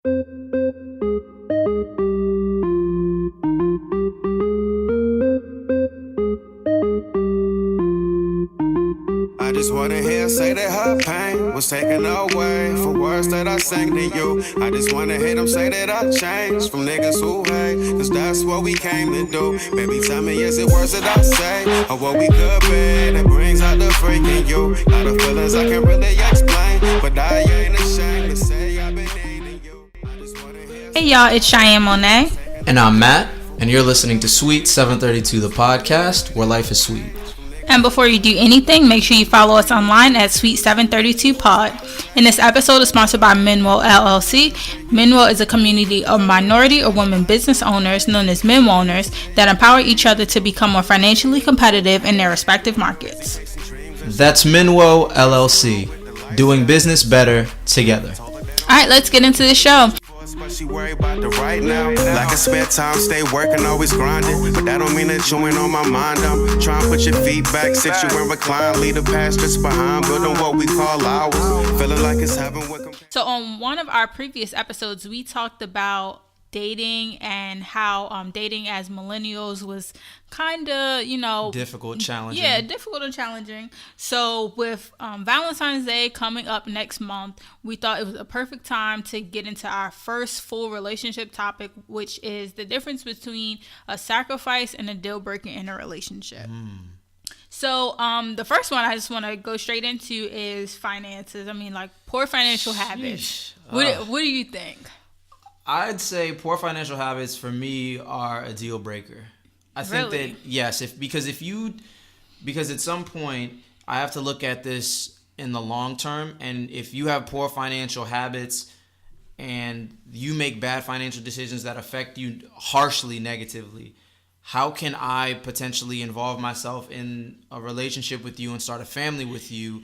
I just wanna hear say that her pain was taken away for words that I sang to you. I just wanna hear them say that I changed from niggas who hate, cause that's what we came to do. Baby, tell me, is it words that I say, or what we could be that brings out the freak in you? Lot of feelings I can't really explain, but I ain't ashamed to say I've been needing you. I just wanna hear. Hey y'all, it's Cheyenne Monet. And I'm Matt, and you're listening to Sweet 732, the podcast where life is sweet. And before you do anything, make sure you follow us online at Sweet732Pod. And this episode is sponsored by Minwell LLC. Minwell is a community of minority or women business owners known as Minwellners that empower each other to become more financially competitive in their respective markets. That's Minwell LLC, doing business better together. All right, let's get into the show. But she worry about the right now. Like a spare time, stay working, always grinding. But that don't mean that you ain't on my mind. I'm trying to put your feet back, sit you and recline. Leave the past just behind, building what we call ours. Feeling like it's heaven with. So on one of our previous episodes, we talked about dating and how dating as millennials was kind of, Difficult, challenging. Yeah, difficult and challenging. So with Valentine's Day coming up next month, we thought it was a perfect time to get into our first full relationship topic, which is the difference between a sacrifice and a deal breaker in a relationship. So the first one I just want to go straight into is finances. I mean, like poor financial habits. What do you think? I'd say poor financial habits for me are a deal breaker. I think Really? that, yes, because at some point I have to look at this in the long term, and if you have poor financial habits and you make bad financial decisions that affect you harshly negatively, how can I potentially involve myself in a relationship with you and start a family with you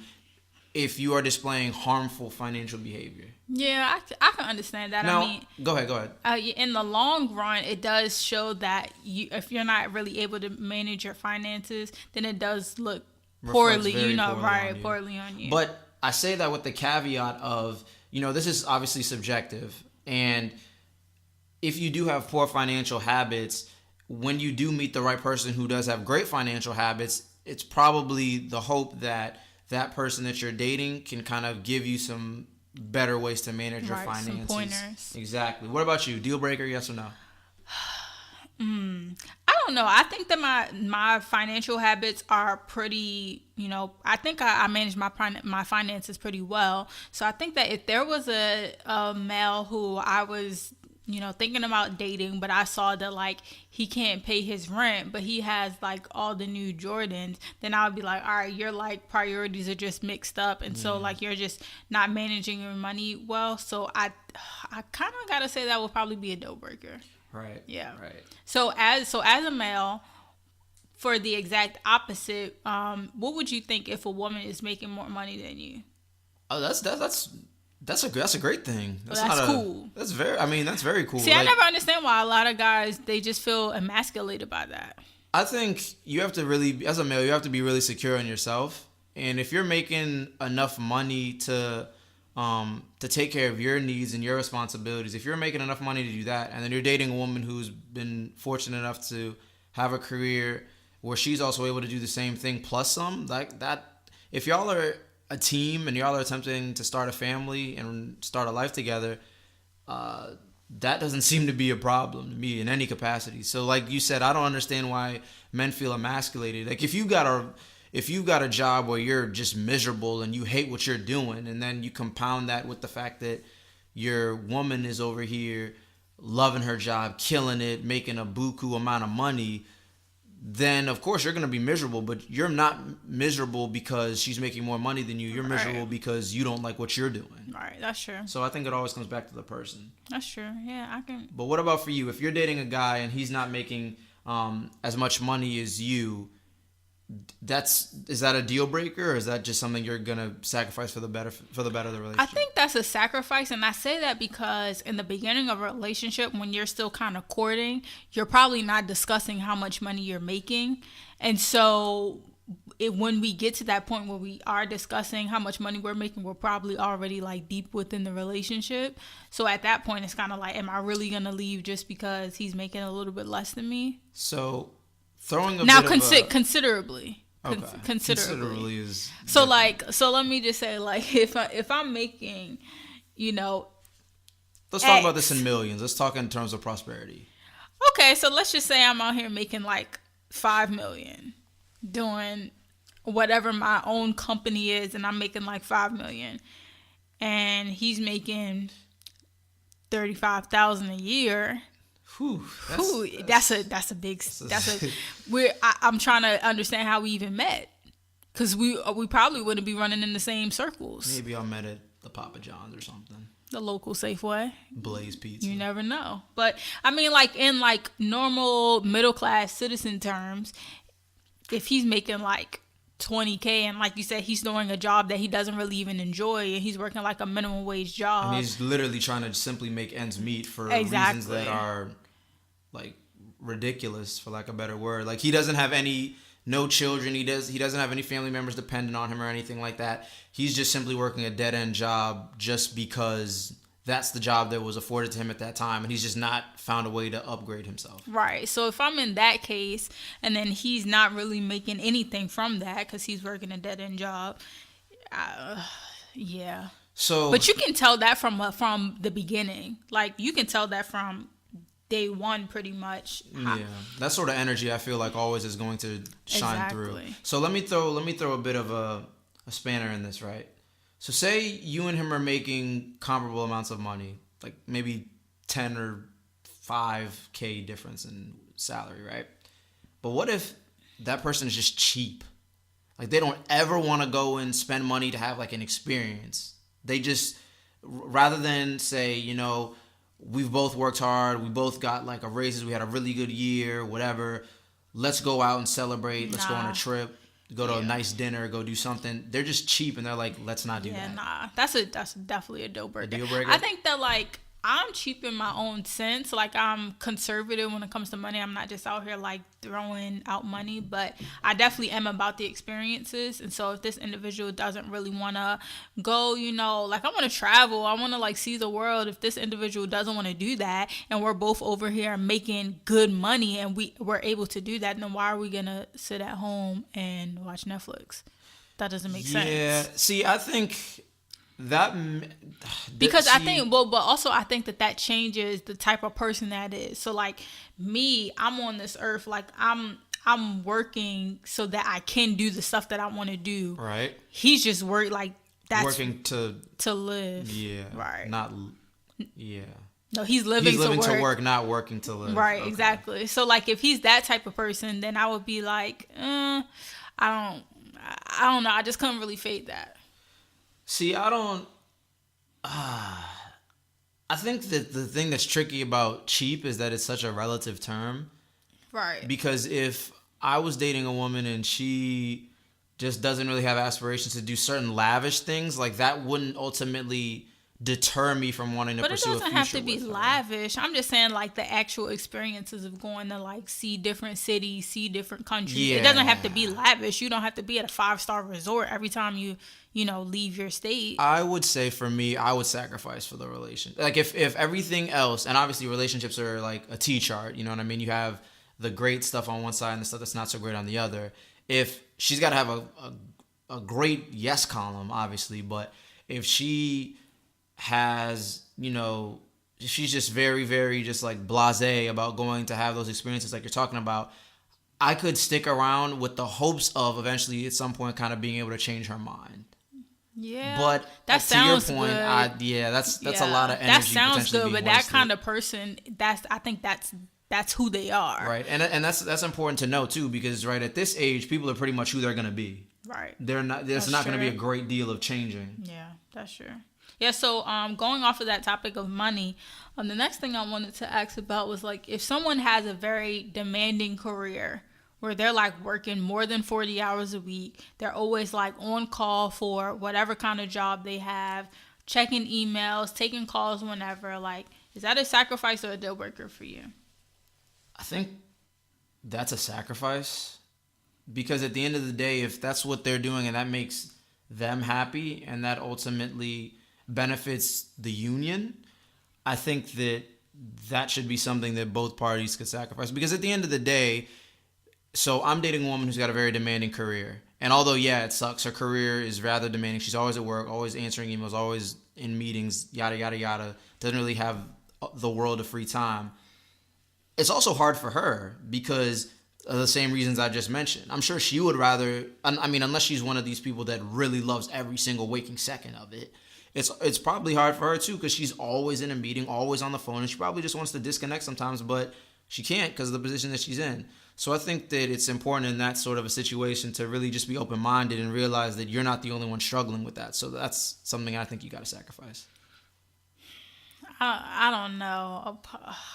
if you are displaying harmful financial behavior? Yeah, I can understand that. Now, I mean, go ahead. in the long run, it does show that if you're not really able to manage your finances, then it does look poorly, poorly on you. But I say that with the caveat of, this is obviously subjective. And if you do have poor financial habits, when you do meet the right person who does have great financial habits, it's probably the hope that that person that you're dating can kind of give you some better ways to manage your finances. Some pointers. Exactly. What about you? Deal breaker, yes or no? I don't know. I think that my financial habits are pretty, I think I manage my finances pretty well. So I think that if there was a male who I was thinking about dating, but I saw that like he can't pay his rent, but he has like all the new Jordans, then I would be like, all right, your like priorities are just mixed up, and so like you're just not managing your money well. So I kind of gotta say that would probably be a deal breaker. Right. Yeah. Right. So as a male, for the exact opposite, what would you think if a woman is making more money than you? Oh, that's a great thing. That's cool. That's very cool. See, I never understand why a lot of guys, they just feel emasculated by that. I think you have to really, as a male, you have to be really secure in yourself. And if you're making enough money to take care of your needs and your responsibilities, if you're making enough money to do that, and then you're dating a woman who's been fortunate enough to have a career where she's also able to do the same thing plus some, like that, if y'all are a team and y'all are attempting to start a family and start a life together, that doesn't seem to be a problem to me in any capacity. So like you said, I don't understand why men feel emasculated. Like if you got a job where you're just miserable and you hate what you're doing, and then you compound that with the fact that your woman is over here loving her job, killing it, making a buku amount of money, then of course you're going to be miserable. But you're not miserable because she's making more money than you. You're miserable because you don't like what you're doing. Right, that's true. So I think it always comes back to the person. That's true. Yeah, I can. But what about for you? If you're dating a guy and he's not making as much money as you, is that a deal breaker, or is that just something you're gonna sacrifice for the better of the relationship? I think that's a sacrifice, and I say that because in the beginning of a relationship, when you're still kind of courting, you're probably not discussing how much money you're making, and so when we get to that point where we are discussing how much money we're making, we're probably already like deep within the relationship. So at that point, it's kind of like, am I really gonna leave just because he's making a little bit less than me? So throwing a now bit of a, considerably. okay. Considerably is so different. like, so let me just say, like, if I'm making, you know, Let's talk X. about this in millions. Let's talk in terms of prosperity. Okay, so let's just say I'm out here making like 5 million, doing whatever my own company is, and I'm making like 5 million, and he's making 35,000 a year. Whew, That's a big. I'm trying to understand how we even met, because we probably wouldn't be running in the same circles. Maybe I met at the Papa John's or something. The local Safeway. Blaze Pizza. You never know. But I mean, like, in like normal middle class citizen terms, if he's making like 20K, and like you said, he's doing a job that he doesn't really even enjoy, and he's working like a minimum wage job, and he's literally trying to simply make ends meet for Exactly. reasons that are like ridiculous, for lack of a better word. Like, he doesn't have no children. He doesn't have any family members dependent on him or anything like that. He's just simply working a dead end job just because that's the job that was afforded to him at that time, and he's just not found a way to upgrade himself. Right. So if I'm in that case, and then he's not really making anything from that because he's working a dead end job, yeah. So, but you can tell that from the beginning. Like, you can tell that from day one, pretty much. Yeah, that sort of energy, I feel like, always is going to shine through. So let me throw a bit of a spanner in this, right? So say you and him are making comparable amounts of money, like maybe 10 or 5K difference in salary, right? But what if that person is just cheap? Like, they don't ever want to go and spend money to have like an experience. They just, rather than say, you know, we've both worked hard, we both got like a raises, we had a really good year, whatever, let's go out and celebrate, let's go on a trip, go to a nice dinner, go do something. They're just cheap, and they're like, let's not do that. Nah, that's definitely a deal breaker. A deal breaker? I think that, like, I'm cheap in my own sense. Like, I'm conservative when it comes to money. I'm not just out here like throwing out money, but I definitely am about the experiences. And so if this individual doesn't really want to go, you know, like, I want to travel, I want to like see the world. If this individual doesn't want to do that, and we're both over here making good money, and we're able to do that, then why are we going to sit at home and watch Netflix? That doesn't make sense. Yeah. See, I think that, because I think, well, but also I think that changes the type of person that is. So like me, I'm on this earth, like I'm working so that I can do the stuff that I want to do. Right. He's just like that's working to live. Yeah. Right. Yeah. No, he's living to work, not working to live. Right. Okay. Exactly. So like, if he's that type of person, then I would be like, I don't know. I just couldn't really fade that. See, I don't. I think that the thing that's tricky about cheap is that it's such a relative term. Right. Because if I was dating a woman and she just doesn't really have aspirations to do certain lavish things, like, that wouldn't ultimately deter me from wanting to pursue a future. But it doesn't have to be lavish. I'm just saying, like, the actual experiences of going to like see different cities, see different countries. Yeah. It doesn't have to be lavish. You don't have to be at a 5-star resort every time you leave your state. I would say, for me, I would sacrifice for the relation. Like, if everything else, and obviously relationships are like a T-chart, you know what I mean? You have the great stuff on one side and the stuff that's not so great on the other. If she's got to have a great yes column, obviously, but if she has, she's just very, very just like blasé about going to have those experiences like you're talking about, I could stick around with the hopes of eventually at some point kind of being able to change her mind. Yeah, but that sounds to your point, good. That's a lot of energy. That sounds good, but that wasted. kind of person, I think that's who they are. Right, and that's important to know too, because right at this age, people are pretty much who they're gonna be. Right. There's not going to be a great deal of changing. Yeah, that's true. Yeah, so going off of that topic of money, the next thing I wanted to ask about was, like, if someone has a very demanding career where they're like working more than 40 hours a week, they're always like on call for whatever kind of job they have, checking emails, taking calls whenever, like, is that a sacrifice or a deal breaker for you? I think that's a sacrifice. Because at the end of the day, if that's what they're doing and that makes them happy and that ultimately benefits the union, I think that that should be something that both parties could sacrifice. Because at the end of the day, so I'm dating a woman who's got a very demanding career. And although, yeah, it sucks, her career is rather demanding. She's always at work, always answering emails, always in meetings, yada, yada, yada. Doesn't really have the world of free time. It's also hard for her because of the same reasons I just mentioned. I'm sure she would rather, I mean, unless she's one of these people that really loves every single waking second of it, it's probably hard for her too because she's always in a meeting, always on the phone, and she probably just wants to disconnect sometimes, but she can't because of the position that she's in. So I think that it's important in that sort of a situation to really just be open-minded and realize that you're not the only one struggling with that. So that's something I think you got to sacrifice. I don't know.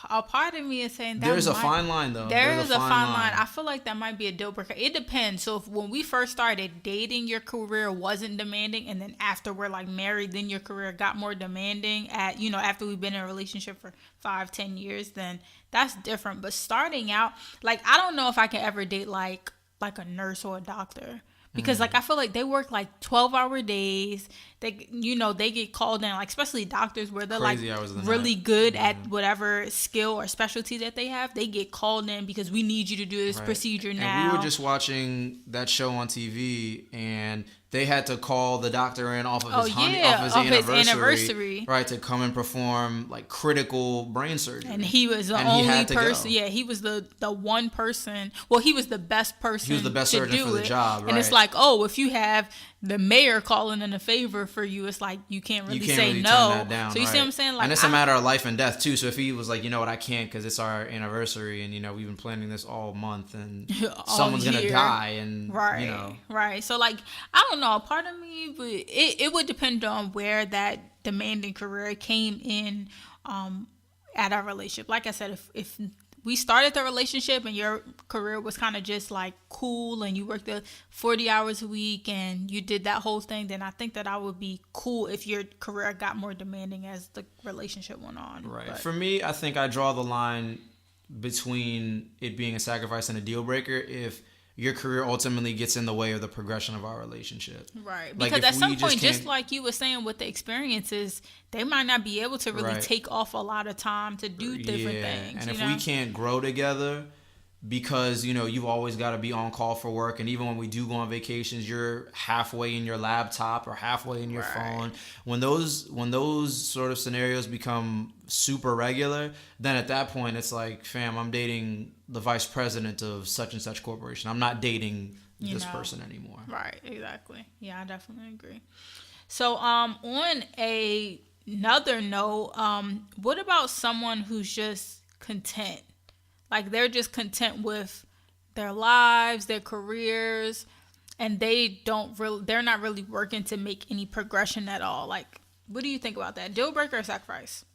A part of me is saying that there's a fine line, though. There is a fine line. I feel like that might be a deal breaker. It depends. So if when we first started dating, your career wasn't demanding, and then after we're like married, then your career got more demanding. After we've been in a relationship for 5-10 years, then that's different. But starting out, like I don't know if I can ever date like a nurse or a doctor. Because like I feel like they work like 12-hour days. They get called in, like especially doctors where they're Crazy like really good at whatever skill or specialty that they have. They get called in because we need you to do this procedure now. And we were just watching that show on TV, and they had to call the doctor in off of his anniversary, right, to come and perform like critical brain surgery. And he was the only person. Yeah, he was the one person. Well, he was the best person. He was the best surgeon for the job, right? And it's like, oh, if you have the mayor calling in a favor for you, it's like you can't really say no. Turn that down, so you see what I'm saying? Like, and it's a matter of life and death too. So if he was like, you know what, I can't because it's our anniversary, and we've been planning this all month, and someone's gonna die, and right. So like, I don't know. Part of me, but it would depend on where that demanding career came in at our relationship. Like I said, if we started the relationship and your career was kind of just like cool and you worked the 40 hours a week and you did that whole thing, then I think that I would be cool if your career got more demanding as the relationship went on. Right. But for me, I think I draw the line between it being a sacrifice and a deal breaker if your career ultimately gets in the way of the progression of our relationship. Right. Because at some point, just like you were saying with the experiences, they might not be able to really take off a lot of time to do different things. And if we can't grow together because, you've always got to be on call for work. And even when we do go on vacations, you're halfway in your laptop or halfway in your phone. When those sort of scenarios become super regular, then at that point, it's like, fam, I'm dating the vice president of such and such corporation. I'm not dating this person anymore. Right. Exactly. Yeah, I definitely agree. So, on another note, what about someone who's just content? Like they're just content with their lives, their careers, and they're not really working to make any progression at all. Like, what do you think about that? Deal breaker or sacrifice?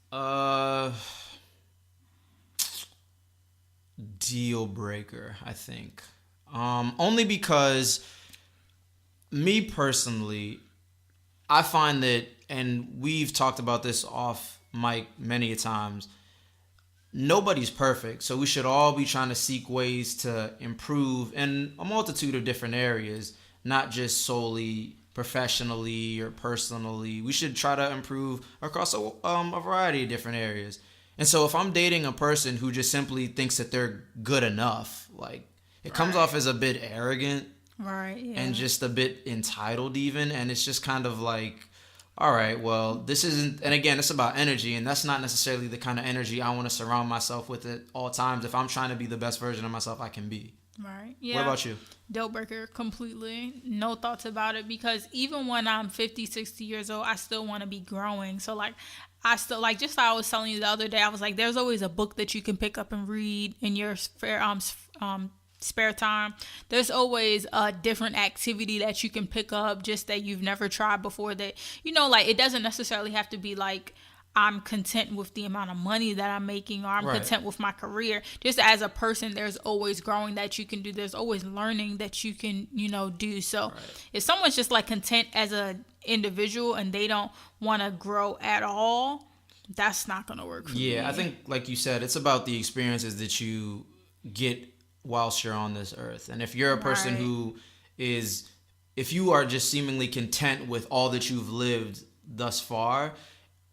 Deal breaker, I think. Only because me personally, I find that, and we've talked about this off mic many times, nobody's perfect, so we should all be trying to seek ways to improve in a multitude of different areas, not just solely professionally or personally. We should try to improve across a variety of different areas. And so if I'm dating a person who just simply thinks that they're good enough, like it comes off as a bit arrogant, and just a bit entitled even, and it's just kind of like, all right, well, this isn't, and again, it's about energy, and that's not necessarily the kind of energy I want to surround myself with at all times if I'm trying to be the best version of myself I can be. Right. Yeah. What about you? Deal breaker completely. No thoughts about it, because even when I'm 50, 60 years old, I still want to be growing. So like, I still, like, just like I was telling you the other day, I was like, there's always a book that you can pick up and read in your spare time. There's always a different activity that you can pick up just that you've never tried before, that, like, it doesn't necessarily have to be like I'm content with the amount of money that I'm making, or I'm content with my career. Just as a person, there's always growing that you can do. There's always learning that you can, do. So if someone's just like content as a individual and they don't want to grow at all, that's not going to work for me. Yeah, I think like you said, it's about the experiences that you get whilst you're on this earth. And if you're a person Right. who is, if you are just seemingly content with all that you've lived thus far,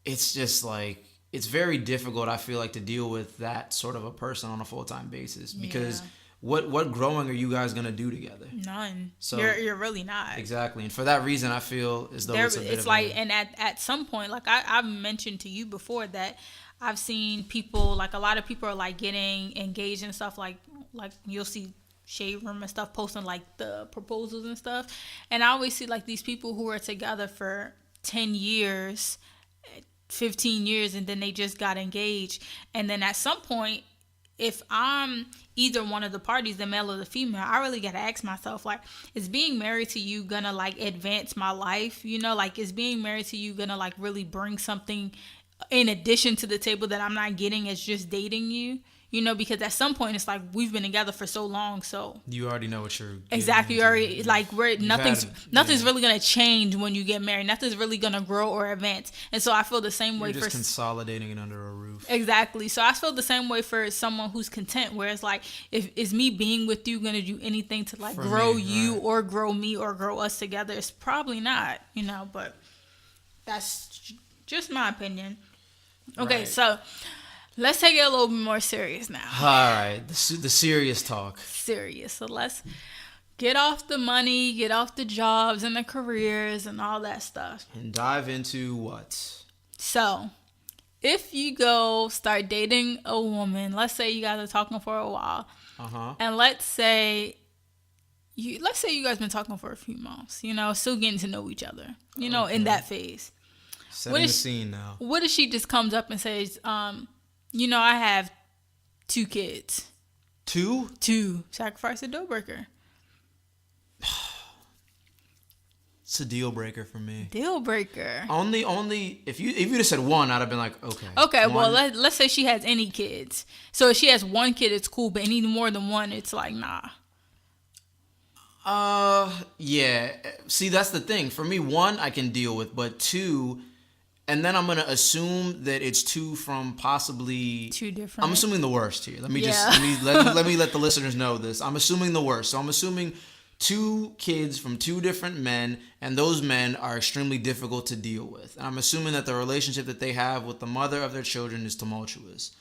it's just like, it's very difficult, I feel like, to deal with that sort of a person on a full-time basis, because Yeah. what growing are you guys gonna do together? None. So- You're really not. Exactly. And for that reason, I feel as though it's a bit It's of like, a, and at some point, like I've mentioned to you before that I've seen people, like a lot of people are like getting engaged and stuff, like you'll see Shade Room and stuff posting like the proposals and stuff, and I always see like these people who are together for 10 years, 15 years, and then they just got engaged, and then at some point, if I'm either one of the parties, the male or the female, I really got to ask myself, like, is being married to you gonna like advance my life? You know, like, is being married to you gonna like really bring something in addition to the table that I'm not getting as just dating you? You know, because at some point it's like we've been together for so long, so you already know what you're getting exactly, you into. already like nothing's yeah. really gonna change when you get married. Nothing's really gonna grow or advance, and so I feel the same way You're just for consolidating it under a roof. exactly. So I feel the same way for someone who's content, where it's like, if is me being with you gonna do anything to like For grow me, you right. or grow me or grow us together? It's probably not, you know. But that's just my opinion. Okay, Right. so let's take it a little bit more serious now. All right, the serious talk. Serious. So let's get off the money, get off the jobs and the careers and all that stuff. And dive into what? So, if you go start dating a woman, let's say you guys are talking for a while, and let's say you guys been talking for a few months, you know, still getting to know each other, you know, in that phase. Setting the scene now. What if she just comes up and says, you know, I have 2 kids. 2? 2. Sacrifice a deal breaker. It's a deal breaker for me. Deal breaker. Only if you just said 1, I'd have been like, okay. Okay, one. well, let's say she has any kids. So if she has 1 kid, it's cool, but any more than 1, it's like, nah. Yeah. See, that's the thing. For me, 1 I can deal with, but 2, and then I'm gonna assume that it's 2 from possibly 2 different. I'm assuming the worst here. Let me Yeah. let me let the listeners know this. I'm assuming the worst. So I'm assuming 2 kids from 2 different men, and those men are extremely difficult to deal with. And I'm assuming that the relationship that they have with the mother of their children is tumultuous.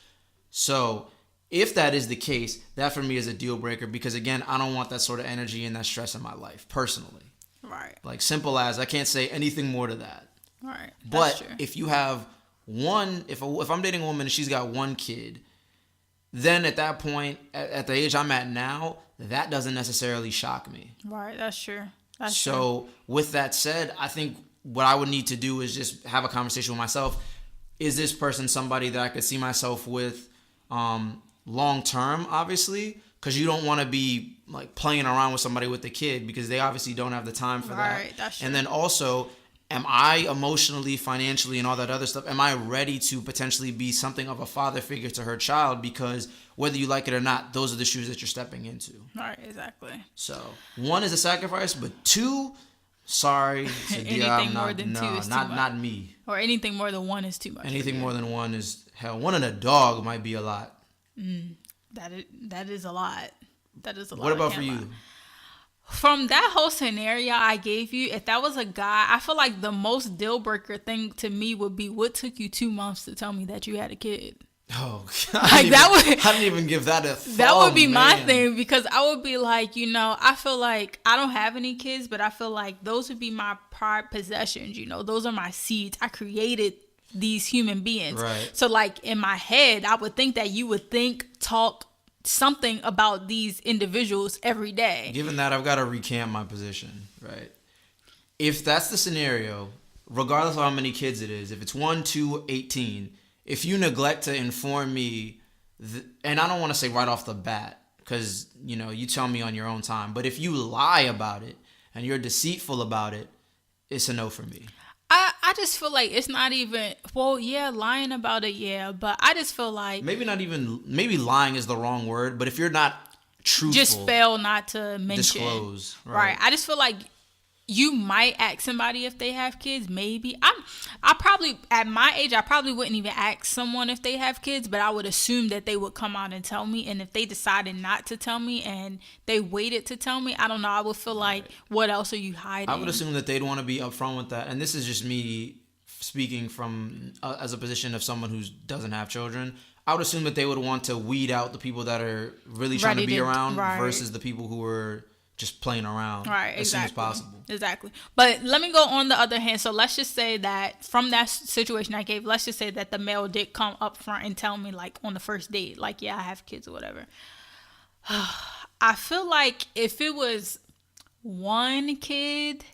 So if that is the case, that for me is a deal breaker, because again, I don't want that sort of energy and that stress in my life personally. Right. Like, simple as, I can't say anything more to that. Right. But That's true. if you have one, if I'm dating a woman and she's got 1 kid, then at that point, at the age I'm at now, that doesn't necessarily shock me. Right. That's true. That's true. So with that said, I think what I would need to do is just have a conversation with myself. Is this person somebody that I could see myself with long term, obviously? Because you don't want to be like playing around with somebody with a kid, because they obviously don't have the time for that. Right, that's true. And then also, am I emotionally, financially, and all that other stuff, am I ready to potentially be something of a father figure to her child? Because whether you like it or not, those are the shoes that you're stepping into. Right. Exactly. So 1 is a sacrifice, but 2, sorry, it's a deal. Anything more than 2 is too much. Not me. Or anything more than 1 is too much. Anything more than 1 is hell. 1 and a dog might be a lot. That is a lot. That is a lot. What I about can't for lie. you? From that whole scenario I gave you, if that was a guy, I feel like the most deal breaker thing to me would be, what took you 2 months to tell me that you had a kid? Oh, Like, that would- I didn't even give that a thought. That would be my man. thing, because I would be like, you know, I feel like I don't have any kids, but I feel like those would be my pride possessions. You know, those are my seeds. I created these human beings. Right. So like in my head, I would think that you would talk something about these individuals every day. Given that, I've got to recant my position, right? If that's the scenario, regardless of how many kids it is, if it's 1, 2, 18, if you neglect to inform me, and I don't want to say right off the bat, because, you know, you tell me on your own time, but if you lie about it and you're deceitful about it, it's a no for me. I just feel like it's not even, well, yeah, lying about it, yeah, but I just feel like Maybe lying is the wrong word, but if you're not truthful, just fail not to mention. disclose. Right. I just feel like you might ask somebody if they have kids. Maybe I probably at my age I probably wouldn't even ask someone if they have kids, but I would assume that they would come out and tell me. And if they decided not to tell me and they waited to tell me, I don't know. I would feel like, what else are you hiding? I would assume that they'd want to be upfront with that. And this is just me speaking from as a position of someone who doesn't have children. I would assume that they would want to weed out the people that are really trying to be around versus the people who are just playing around as soon as possible. Exactly. But let me go on the other hand. So let's just say that from that situation I gave, let's just say that the male did come up front and tell me, like, on the first date, like, yeah, I have kids or whatever. I feel like if it was one kid,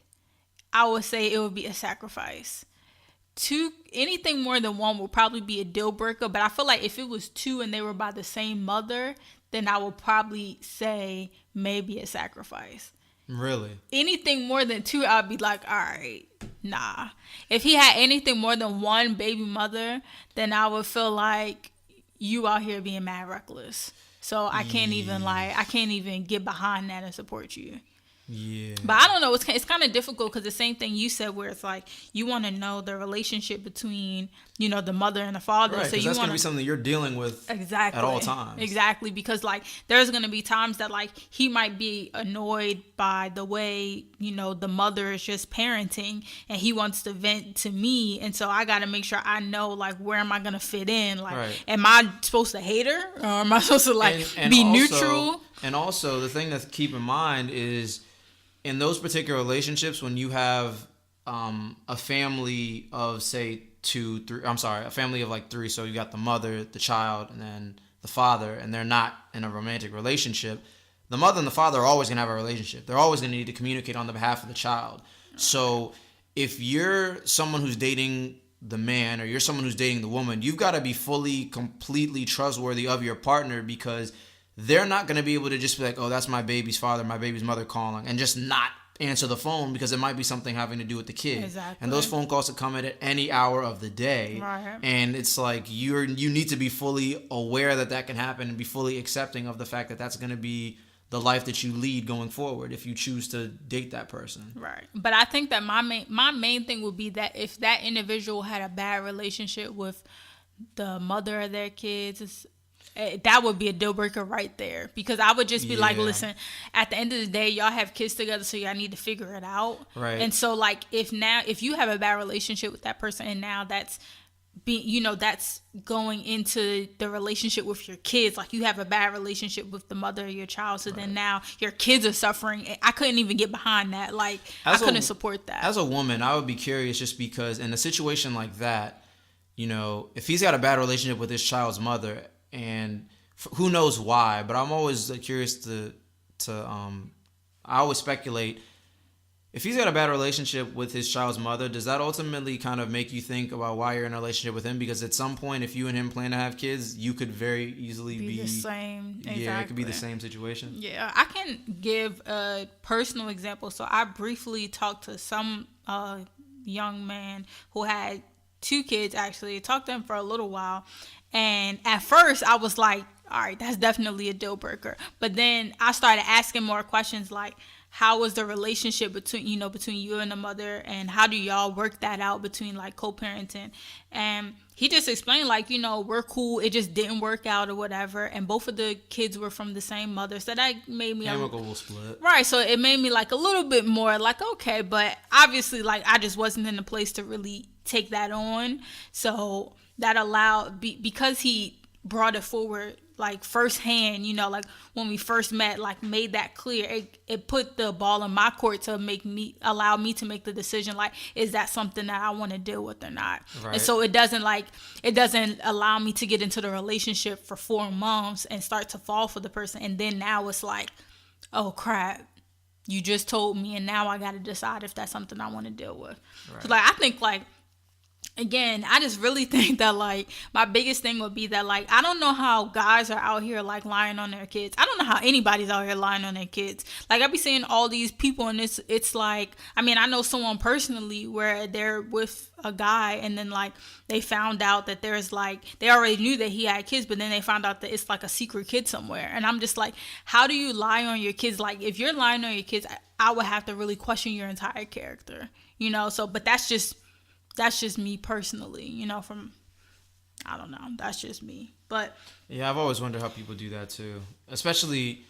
I would say it would be a sacrifice. Two, anything more than one will probably be a deal breaker. But I feel like if it was two and they were by the same mother, then I would probably say maybe a sacrifice. Really? Anything more than two, I'd be like, all right, nah. If he had anything more than one baby mother, then I would feel like you out here being mad reckless. So I can't even get behind that and support you. Yeah. But I don't know. It's kind of difficult because the same thing you said, where it's like you want to know the relationship between, you know, the mother and the father. Right, so that's going to be something you're dealing with at all times. Exactly. Because, like, there's going to be times that, like, he might be annoyed by the way, you know, the mother is just parenting and he wants to vent to me. And so I got to make sure I know, like, where am I going to fit in? Like, am I supposed to hate her or am I supposed to, like, be neutral? And also, the thing to keep in mind is, in those particular relationships, when you have a family of, say, a family of like three, so you got the mother, the child, and then the father, and they're not in a romantic relationship, the mother and the father are always going to have a relationship. They're always going to need to communicate on the behalf of the child. So if you're someone who's dating the man or you're someone who's dating the woman, you've got to be fully, completely trustworthy of your partner, because they're not going to be able to just be like, oh, that's my baby's father, my baby's mother calling, and just not answer the phone, because it might be something having to do with the kid. Exactly. And those phone calls could come in at any hour of the day. Right. And it's like you need to be fully aware that can happen and be fully accepting of the fact that that's going to be the life that you lead going forward if you choose to date that person. Right. But I think that my main thing would be that if that individual had a bad relationship with the mother of their kids, that would be a deal breaker right there, because I would just be like, listen, at the end of the day, y'all have kids together, so y'all need to figure it out. Right. And so, like, if you have a bad relationship with that person, and now that's that's going into the relationship with your kids, like you have a bad relationship with the mother of your child, so then now your kids are suffering. I couldn't even get behind that. Like, I couldn't support that. As a woman, I would be curious, just because in a situation like that, you know, if he's got a bad relationship with his child's mother, and who knows why, but I'm always curious I always speculate, if he's got a bad relationship with his child's mother, does that ultimately kind of make you think about why you're in a relationship with him? Because at some point, if you and him plan to have kids, you could very easily be the same. Exactly. Yeah, it could be the same situation. Yeah, I can give a personal example. So I briefly talked to some young man who had 2 kids, actually. I talked to him for a little while. And at first, I was like, all right, that's definitely a deal breaker. But then I started asking more questions like, how was the relationship between you and the mother, and how do y'all work that out between, like, co-parenting? And he just explained, like, we're cool. It just didn't work out or whatever. And both of the kids were from the same mother. So that made me amicable split. Right. So it made me, like, a little bit more like, okay, but obviously, like, I just wasn't in a place to really take that on. So that allowed, because he brought it forward, like, firsthand, like, when we first met, like, made that clear. It put the ball in my court to allow me to make the decision, like, is that something that I want to deal with or not? Right. And so it doesn't allow me to get into the relationship for 4 months and start to fall for the person. And then now it's like, oh, crap, you just told me, and now I got to decide if that's something I want to deal with. Right. So, like, I think, like, again, I just really think that, like, my biggest thing would be that, like, I don't know how guys are out here, like, lying on their kids. I don't know how anybody's out here lying on their kids. Like, I be seeing all these people, and it's like, I mean, I know someone personally where they're with a guy, and then, like, they found out that there's, like, they already knew that he had kids, but then they found out that it's, like, a secret kid somewhere. And I'm just like, how do you lie on your kids? Like, if you're lying on your kids, I would have to really question your entire character, you know? So, but that's just me personally, you know, I don't know. That's just me. But yeah, I've always wondered how people do that too. Especially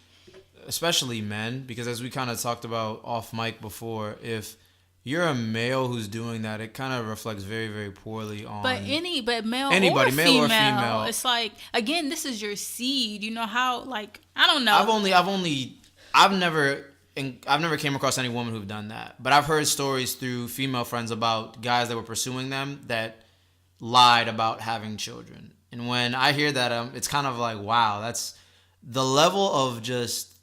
men, because as we kind of talked about off mic before, if you're a male who's doing that, it kind of reflects very, very poorly on anybody, male or female. It's like, again, this is your seed. You know how, like, I don't know. I've never came across any woman who've done that, but I've heard stories through female friends about guys that were pursuing them that lied about having children. And when I hear that, it's kind of like, wow, that's the level of just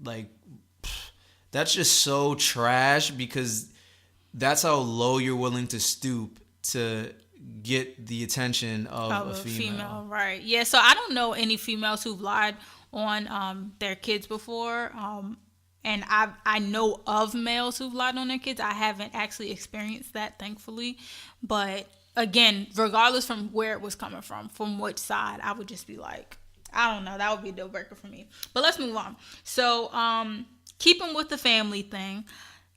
like, that's just so trash, because that's how low you're willing to stoop to get the attention of a female. Right. Yeah. So I don't know any females who've lied on their kids before. And I know of males who've lied on their kids. I haven't actually experienced that, thankfully. But again, regardless from where it was coming from which side, I would just be like, I don't know. That would be a deal breaker for me. But let's move on. So keeping with the family thing,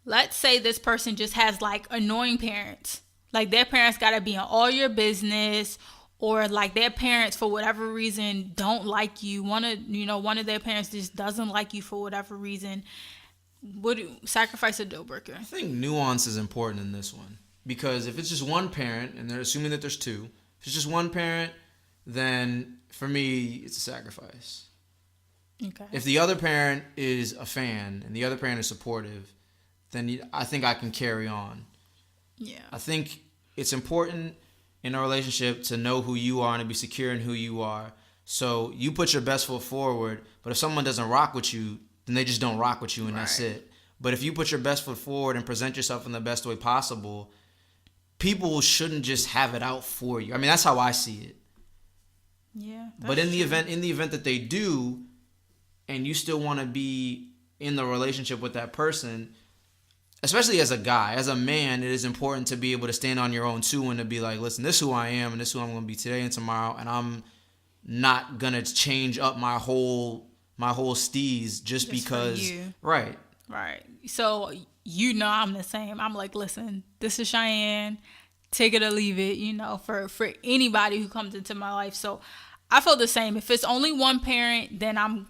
let's say this person just has, like, annoying parents. Like, their parents got to be in all your business, or, like, their parents, for whatever reason, don't like you. One of their parents just doesn't like you for whatever reason. Would sacrifice a deal breaker? I think nuance is important in this one, because if it's just one parent, and they're assuming that there's two, if it's just one parent, then for me, it's a sacrifice. Okay. If the other parent is a fan and the other parent is supportive, then I think I can carry on. Yeah. I think it's important in a relationship to know who you are and to be secure in who you are. So you put your best foot forward, but if someone doesn't rock with you, then they just don't rock with you, and that's it. But if you put your best foot forward and present yourself in the best way possible, people shouldn't just have it out for you. I mean, that's how I see it. Yeah. But in the event that they do, and you still want to be in the relationship with that person, especially as a guy, as a man, it is important to be able to stand on your own too, and to be like, listen, this is who I am, and this is who I'm going to be today and tomorrow, and I'm not going to change up my whole steez just because. For you. Right. So, you know, I'm the same. I'm like, listen, this is Cheyenne. Take it or leave it, you know, for anybody who comes into my life. So I feel the same. If it's only one parent, then I'm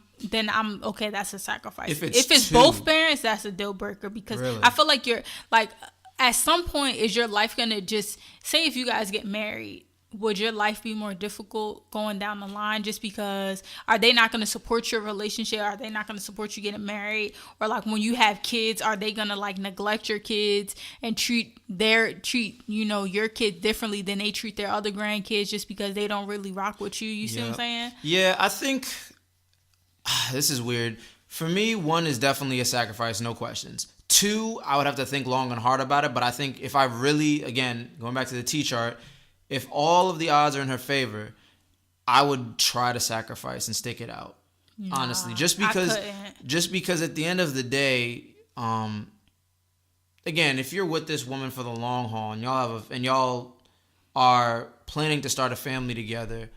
okay. That's a sacrifice. If it's both parents, that's a deal breaker, because really? I feel like you're like, at some point, is your life gonna just, say if you guys get married, would your life be more difficult going down the line just because, are they not going to support your relationship? Are they not going to support you getting married? Or, like, when you have kids, are they going to, like, neglect your kids and treat you know, your kid differently than they treat their other grandkids just because they don't really rock with you? You see what I'm saying? Yeah, I think this is weird. For me, one is definitely a sacrifice, no questions. Two, I would have to think long and hard about it. But I think if I really, again, going back to the T chart, if all of the odds are in her favor, I would try to sacrifice and stick it out. Nah, honestly, just because at the end of the day, again, if you're with this woman for the long haul and y'all are planning to start a family together,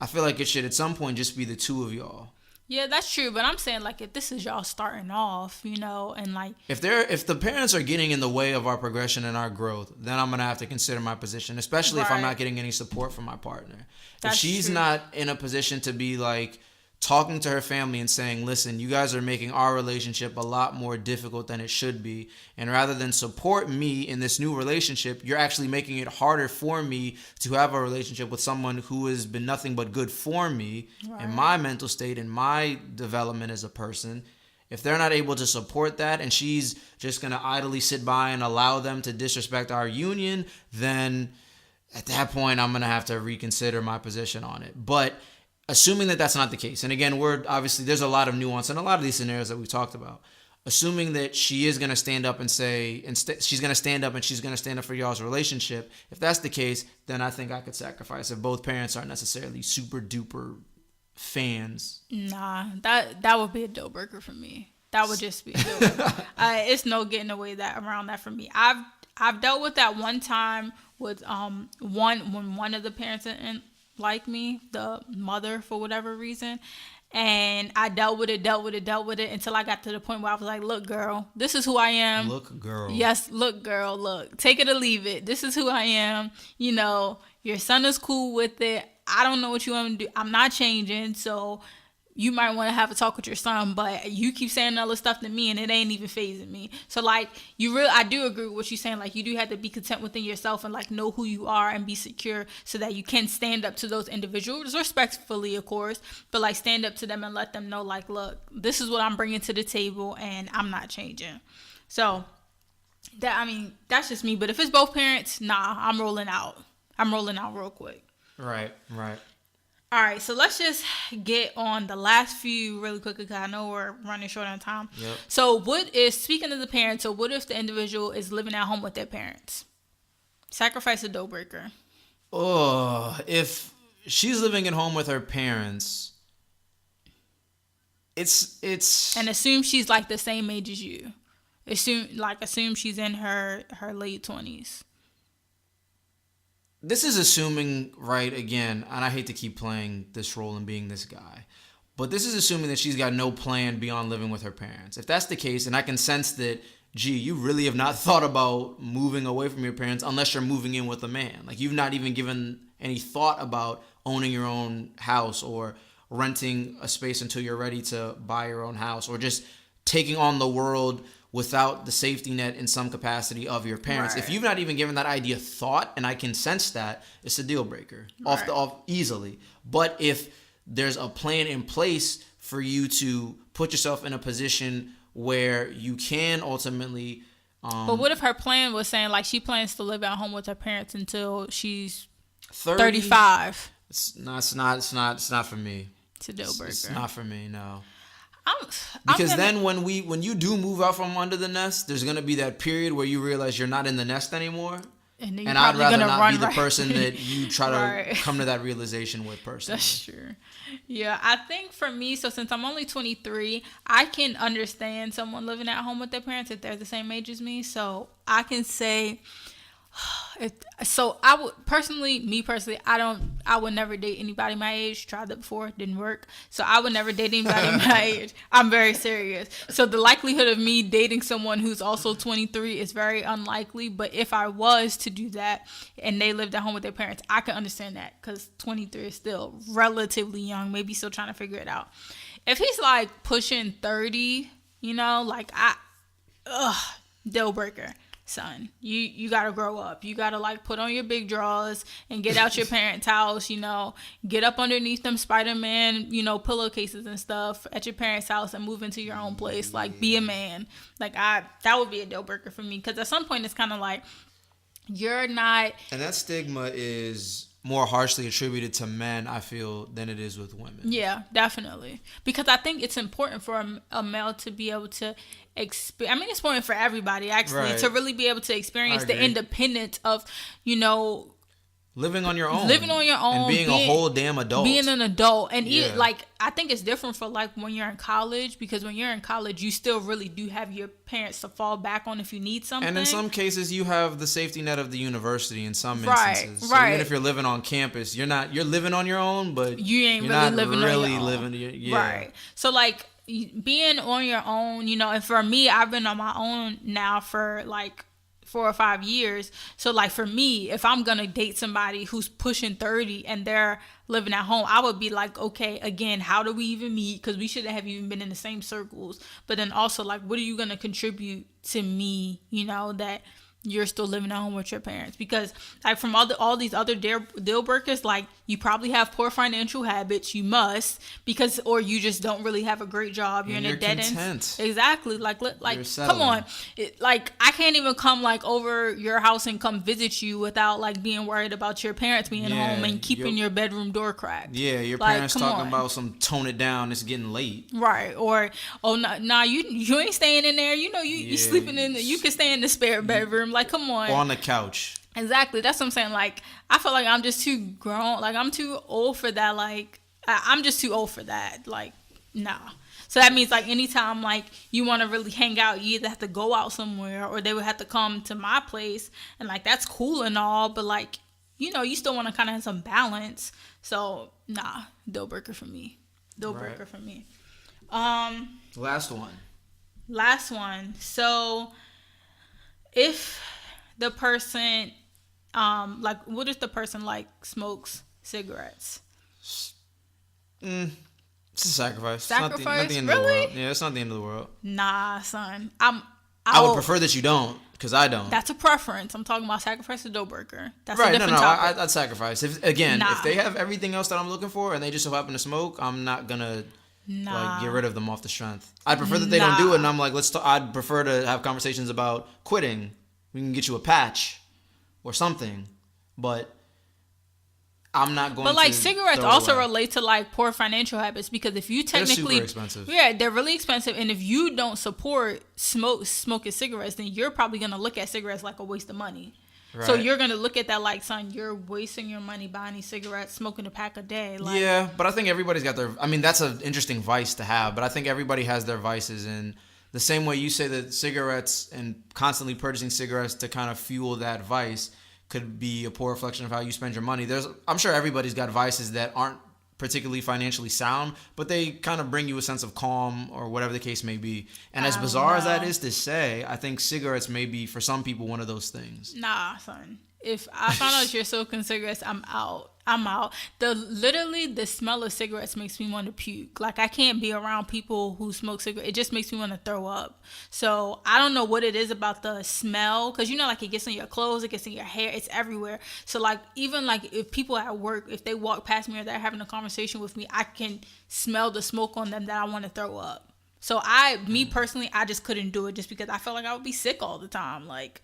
I feel like it should at some point just be the two of y'all. Yeah, that's true, but I'm saying, like, if this is y'all starting off, you know, and, like, if the parents are getting in the way of our progression and our growth, then I'm gonna have to consider my position, especially if I'm not getting any support from my partner. If she's not in a position to be, like, talking to her family and saying, listen, you guys are making our relationship a lot more difficult than it should be, and rather than support me in this new relationship, you're actually making it harder for me to have a relationship with someone who has been nothing but good for me in my mental state and my development as a person. If they're not able to support that, and she's just going to idly sit by and allow them to disrespect our union, then at that point I'm going to have to reconsider my position on it. But assuming that that's not the case, and again, there's a lot of nuance in a lot of these scenarios that we've talked about. assuming that she is going to stand up and say, she's going to stand up and she's going to stand up for y'all's relationship. If that's the case, then I think I could sacrifice if both parents aren't necessarily super duper fans. Nah, that would be a deal breaker for me. That would just be a deal breaker. It's no getting away around that for me. I've dealt with that one time with when one of the parents didn't like me, the mother, for whatever reason. And I dealt with it until I got to the point where I was like, look, girl, this is who I am. Look, girl. Yes, look, girl, look. Take it or leave it. This is who I am. You know, your son is cool with it. I don't know what you want to do. I'm not changing. So you might want to have a talk with your son, but you keep saying other stuff to me and it ain't even phasing me. So like I do agree with what you're saying. Like you do have to be content within yourself and like know who you are and be secure so that you can stand up to those individuals respectfully, of course, but like stand up to them and let them know like, look, this is what I'm bringing to the table and I'm not changing. So that's just me. But if it's both parents, nah, I'm rolling out real quick. Right. All right, so let's just get on the last few really quickly because I know we're running short on time. Yep. So speaking of the parents, so what if the individual is living at home with their parents? Sacrifice a deal breaker. Oh, if she's living at home with her parents, it's and assume she's like the same age as you. Assume she's in her late 20s. This is assuming, right, again, and I hate to keep playing this role and being this guy, but this is assuming that she's got no plan beyond living with her parents. If that's the case, and I can sense that, gee, you really have not thought about moving away from your parents unless you're moving in with a man. Like, you've not even given any thought about owning your own house or renting a space until you're ready to buy your own house or just taking on the world without the safety net in some capacity of your parents. Right. If you've not even given that idea thought, and I can sense that, it's a deal breaker off easily. But if there's a plan in place for you to put yourself in a position where you can ultimately... but what if her plan was saying like she plans to live at home with her parents until she's 35? It's not for me. It's a deal breaker. It's not for me, no. Because then when you do move out from under the nest, there's gonna be that period where you realize you're not in the nest anymore. And I'd rather not be the person that you try to come to that realization with personally. That's true. Yeah, I think for me, so since I'm only 23, I can understand someone living at home with their parents if they're the same age as me. So I can say, I would personally, I would never date anybody my age. Tried that before, didn't work. So I would never date anybody my age. I'm very serious. So the likelihood of me dating someone who's also 23 is very unlikely. But if I was to do that and they lived at home with their parents, I could understand that because 23 is still relatively young, maybe still trying to figure it out. If he's like pushing 30, deal breaker. Son, you gotta grow up. You gotta like put on your big drawers and get out your parents' house, get up underneath them Spider-Man, pillowcases and stuff at your parents' house and move into your own place. Like, be a man. That would be a deal breaker for me. Because at some point it's kind of like, you're not. And that stigma is more harshly attributed to men, I feel, than it is with women. Yeah, definitely. Because I think it's important for a male to be able to it's important for everybody, actually, right, to really be able to experience the independence of, living on your own. And being a whole damn adult. Being an adult. And I think it's different for when you're in college, because when you're in college, you still really do have your parents to fall back on if you need something. And in some cases, you have the safety net of the university in some instances. So even if you're living on campus, you're living on your own, but you're not living really on your living. Yeah. Right. So being on your own, and for me, I've been on my own now for 4 or 5 years. So for me, if I'm gonna date somebody who's pushing 30 and they're living at home, I would be like, okay, again, how do we even meet? Because we shouldn't have even been in the same circles. But then also what are you gonna contribute to me, that you're still living at home with your parents? Because from all these other deal breakers, you probably have poor financial habits. You must, because, or you just don't really have a great job. You're in a dead end. Exactly. Like come on. I can't even come like over your house and come visit you without like being worried about your parents being home and keeping your bedroom door cracked. Yeah, your parents talking about some tone it down. It's getting late. Right. Or you ain't staying in there. You sleeping in. You can stay in the spare bedroom. Like, come on. Or on the couch. Exactly. That's what I'm saying. Like, I feel like I'm just too grown. Like, I'm too old for that. Like, I'm just too old for that. Like, nah. So that means, like, anytime, like, you want to really hang out, you either have to go out somewhere or they would have to come to my place. And, like, that's cool and all. But, like, you still want to kind of have some balance. So, nah. Deal breaker for me. Breaker for me. Last one. So, if the person... what if the person like smokes cigarettes? It's a sacrifice. Not the end of the world. Yeah, it's not the end of the world. Nah, son. I would prefer that you don't, because I don't. That's a preference. I'm talking about sacrifice or deal breaker. That's right. A different topic. I'd sacrifice. If they have everything else that I'm looking for and they just so happen to smoke, I'm not gonna like get rid of them off the strength. I'd prefer that they don't do it, and I'm like, I'd prefer to have conversations about quitting. We can get you a patch or something, but I'm not going to. But like cigarettes also relate to like poor financial habits, because if you technically, they're super expensive. Yeah, they're really expensive, and if you don't support smoking cigarettes, then you're probably gonna look at cigarettes like a waste of money. Right. So you're gonna look at that like, son, you're wasting your money buying these cigarettes, smoking a pack a day. Like, yeah, but I think everybody's got their. I mean, that's an interesting vice to have, but I think everybody has their vices, and the same way you say that cigarettes and constantly purchasing cigarettes to kind of fuel that vice could be a poor reflection of how you spend your money. I'm sure everybody's got vices that aren't particularly financially sound, but they kind of bring you a sense of calm or whatever the case may be. And as bizarre as that is to say, I think cigarettes may be, for some people, one of those things. Nah, son. If I found out you're smoking cigarettes, I'm out. Literally, the smell of cigarettes makes me want to puke. Like, I can't be around people who smoke cigarettes. It just makes me want to throw up. So I don't know what it is about the smell, because like it gets in your clothes, it gets in your hair, it's everywhere. So like, even like if people at work, if they walk past me or they're having a conversation with me, I can smell the smoke on them that I want to throw up. So me personally, I just couldn't do it, just because I felt like I would be sick all the time. Like,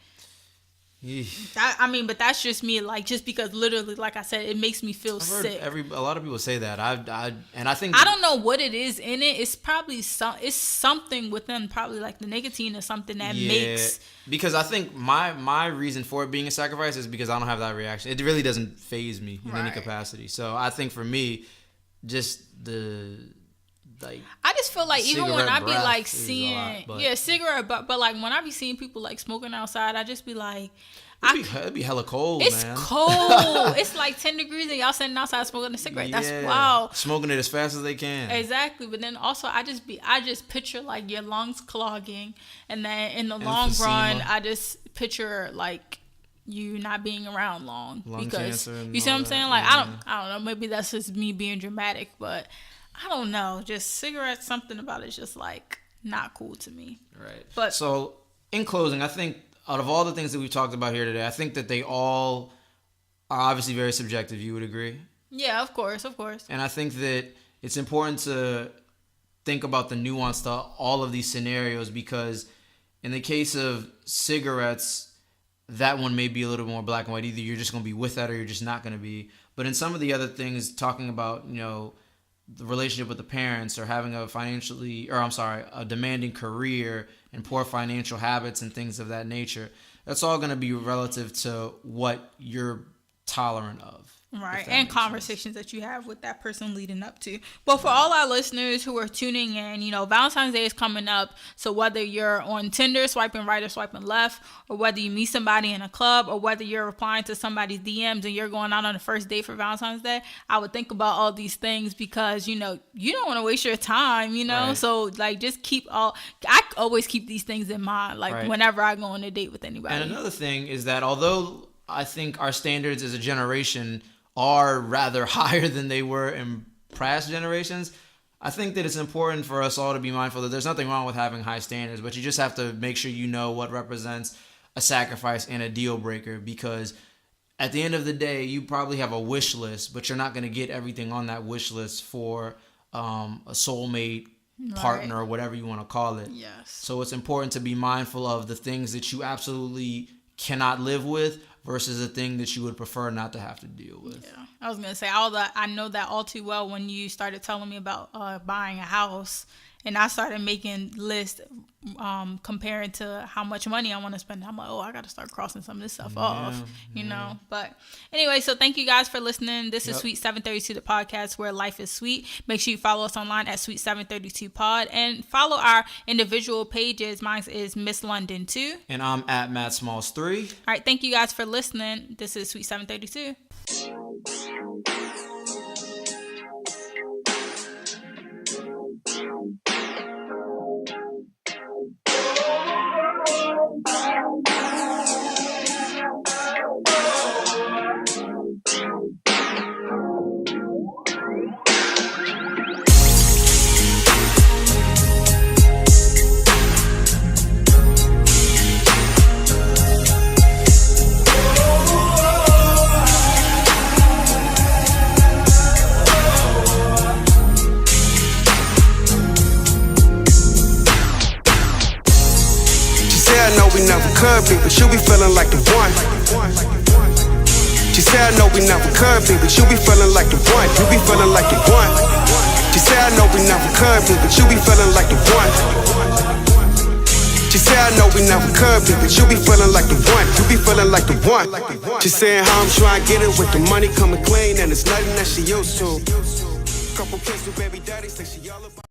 but that's just me. Like, just because literally, like I said, it makes me feel sick. A lot of people say that. I think I don't know what it is in it. It's probably something within, probably like the nicotine or something that makes. Because I think my reason for it being a sacrifice is because I don't have that reaction. It really doesn't faze me in any capacity. So I think for me, just I just feel like even when I be like seeing cigarette, but like when I be seeing people like smoking outside, I just be like, it'd be hella cold, it's man. It's cold. It's like 10 degrees and y'all sitting outside smoking a cigarette. Yeah. That's wow. Smoking it as fast as they can. Exactly. But then also I just picture like your lungs clogging, and then in the long run, I just picture like you not being around long. Lung because cancer and you see what I'm saying? Like, yeah. I don't know. Maybe that's just me being dramatic, but I don't know. Just cigarettes, something about it's just like not cool to me. Right. But so in closing, I think out of all the things that we've talked about here today, I think that they all are obviously very subjective. You would agree? Yeah, of course. And I think that it's important to think about the nuance to all of these scenarios, because in the case of cigarettes, that one may be a little more black and white. Either you're just going to be with that or you're just not going to be. But in some of the other things, talking about, the relationship with the parents, or having a demanding career and poor financial habits and things of that nature, that's all going to be relative to what you're tolerant of. Right, and conversations that you have with that person leading up to. But for all our listeners who are tuning in, Valentine's Day is coming up. So whether you're on Tinder swiping right or swiping left, or whether you meet somebody in a club, or whether you're replying to somebody's DMs and you're going out on the first date for Valentine's Day, I would think about all these things, because, you don't want to waste your time, Right. So like, just I always keep these things in mind, like whenever I go on a date with anybody. And another thing is that although I think our standards as a generation are rather higher than they were in past generations, I think that it's important for us all to be mindful that there's nothing wrong with having high standards, but you just have to make sure you know what represents a sacrifice and a deal breaker, because at the end of the day, you probably have a wish list, but you're not going to get everything on that wish list for a soulmate partner or whatever you want to call it. Yes. So it's important to be mindful of the things that you absolutely cannot live with versus a thing that you would prefer not to have to deal with. Yeah. I was going to say, I know that all too well when you started telling me about buying a house, and I started making lists comparing to how much money I want to spend. I'm like, I got to start crossing some of this stuff off, you know. But anyway, so thank you guys for listening. This is Sweet 732, the podcast where life is sweet. Make sure you follow us online at Sweet 732 Pod and follow our individual pages. Mine is Miss London 2. And I'm at Matt Smalls 3. All right, thank you guys for listening. This is Sweet 732. I know we never could be, but you be feeling like the one. She said I know we never could be, but you be feeling like the one. You be feeling like the one. She said I know we never could be, but you be feeling like the one. She said I know we never could be, but you be feeling like the one. You be feeling like the one. She saying how I'm trying to get it with the money coming clean, and it's nothing that she used to. Couple kids with baby daddy say she all about